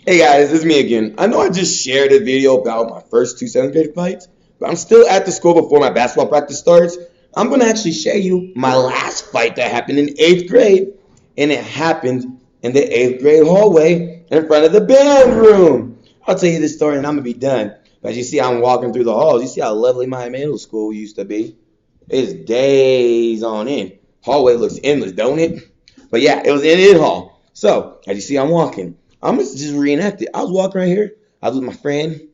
Hey guys, it's me again. I know I just shared a video about my first two seventh grade fights, but I'm still at the school before my basketball practice starts. I'm gonna actually share you my last fight that happened in eighth grade, and it happened in the eighth grade hallway in front of the band room. I'll tell you this story and I'm gonna be done. But as you see, I'm walking through the halls. You see how lovely my middle school used to be. It's days on end. Hallway looks endless, don't it? But yeah, it was in Id Hall. So as you see, I'm walking. I'm gonna just reenact it. I was walking right here. I was with my friend.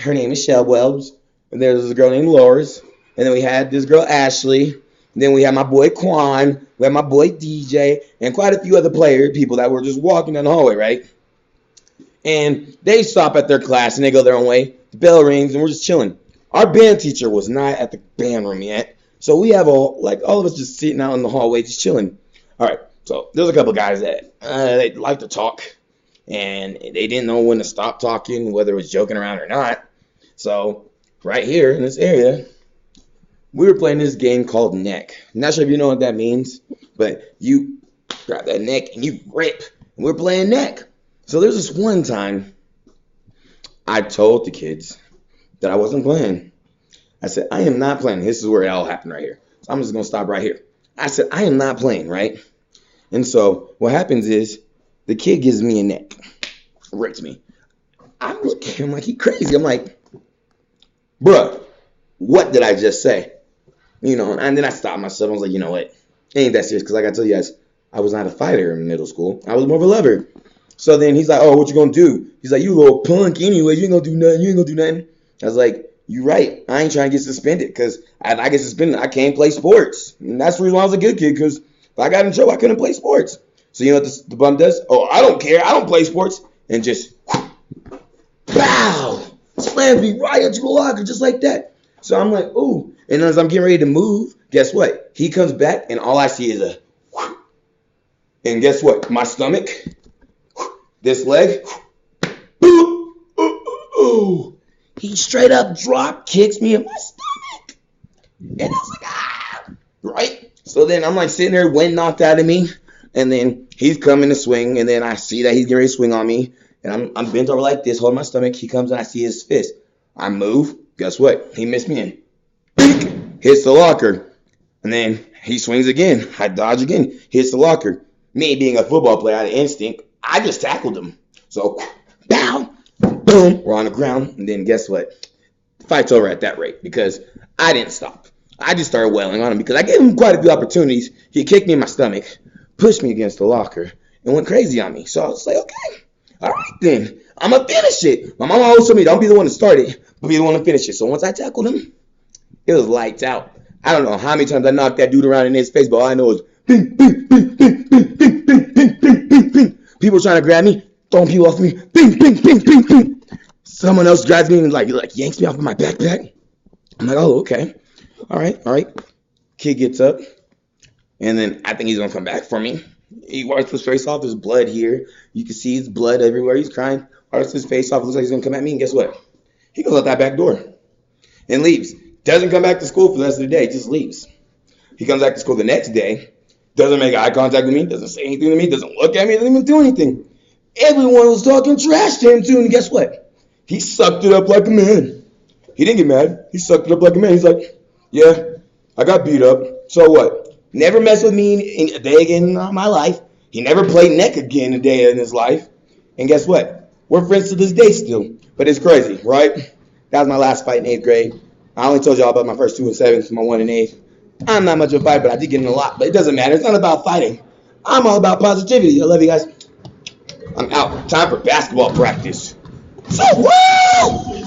Her name is Shell Wells. And there's this girl named Loris. And then we had this girl Ashley. And then we had my boy Quan. We had my boy DJ. And quite a few other people that were just walking down the hallway, right? And they stop at their class and they go their own way. The bell rings and we're just chilling. Our band teacher was not at the band room yet. So we have all of us just sitting out in the hallway just chilling. All right. So there's a couple guys that they like to talk. And they didn't know when to stop talking, whether it was joking around or not. So right here in this area, we were playing this game called neck. I'm not sure if you know what that means, but you grab that neck and you rip. And we're playing neck. So there's this one time I told the kids that I wasn't playing. I said, I am not playing. This is where it all happened right here. So I'm just going to stop right here. I said, I am not playing, right? And so what happens is the kid gives me a neck, rips me. I'm looking at him like he crazy. I'm like, bruh, what did I just say? You know, and then I stopped myself. I was like, you know what? It ain't that serious because like I tell you guys, I was not a fighter in middle school. I was more of a lover. So then he's like, oh, what you gonna do? He's like, you little punk anyway. You ain't gonna do nothing. You ain't gonna do nothing. I was like, you right. I ain't trying to get suspended because if I get suspended, I can't play sports. And that's the reason why I was a good kid because if I got in trouble, I couldn't play sports. So you know what the bum does? Oh, I don't care. I don't play sports. And just, pow, slams me right into the locker just like that. So I'm like, ooh. And as I'm getting ready to move, guess what? He comes back and all I see is a, and guess what? My stomach, this leg, ooh, ooh, ooh. He straight up drop kicks me in my stomach. And I was like, ah, right? So then I'm like sitting there, wind knocked out of me. And then he's coming to swing. And then I see that he's getting ready to swing on me. And I'm bent over like this, holding my stomach. He comes and I see his fist. I move. Guess what? He missed me in. Bink! Hits the locker. And then he swings again. I dodge again. Hits the locker. Me being a football player out of instinct, I just tackled him. So, bow, boom, we're on the ground. And then guess what? The fight's over at that rate because I didn't stop. I just started wailing on him because I gave him quite a few opportunities. He kicked me in my stomach, pushed me against the locker, and went crazy on me. So I was like, okay, all right then. I'm going to finish it. My mama always told me, don't be the one to start it, but be the one to finish it. So once I tackled him, it was lights out. I don't know how many times I knocked that dude around in his face, but all I know is bing, bing, bing, bing, bing, bing, bing, bing, bing, bing, bing. People trying to grab me, throwing people off me, bing, bing, bing, bing, bing. Someone else grabs me and like yanks me off of my backpack. I'm like, oh, okay. All right. Kid gets up, and then I think he's going to come back for me. He wipes his face off. There's blood here. You can see his blood everywhere. He's crying. Wipes his face off. Looks like he's going to come at me, and guess what? He goes out that back door and leaves. Doesn't come back to school for the rest of the day. Just leaves. He comes back to school the next day. Doesn't make eye contact with me. Doesn't say anything to me. Doesn't look at me. Doesn't even do anything. Everyone was talking trash to him, too, and guess what? He sucked it up like a man. He didn't get mad. He sucked it up like a man. He's like, yeah, I got beat up. So what? Never messed with me in a day again in my life. He never played neck again a day in his life. And guess what? We're friends to this day still. But it's crazy, right? That was my last fight in 8th grade. I only told y'all about my first 2 and 7th, my 1 and 8th. I'm not much of a fighter, but I did get in a lot. But it doesn't matter. It's not about fighting. I'm all about positivity. I love you guys. I'm out. Time for basketball practice. So, woo!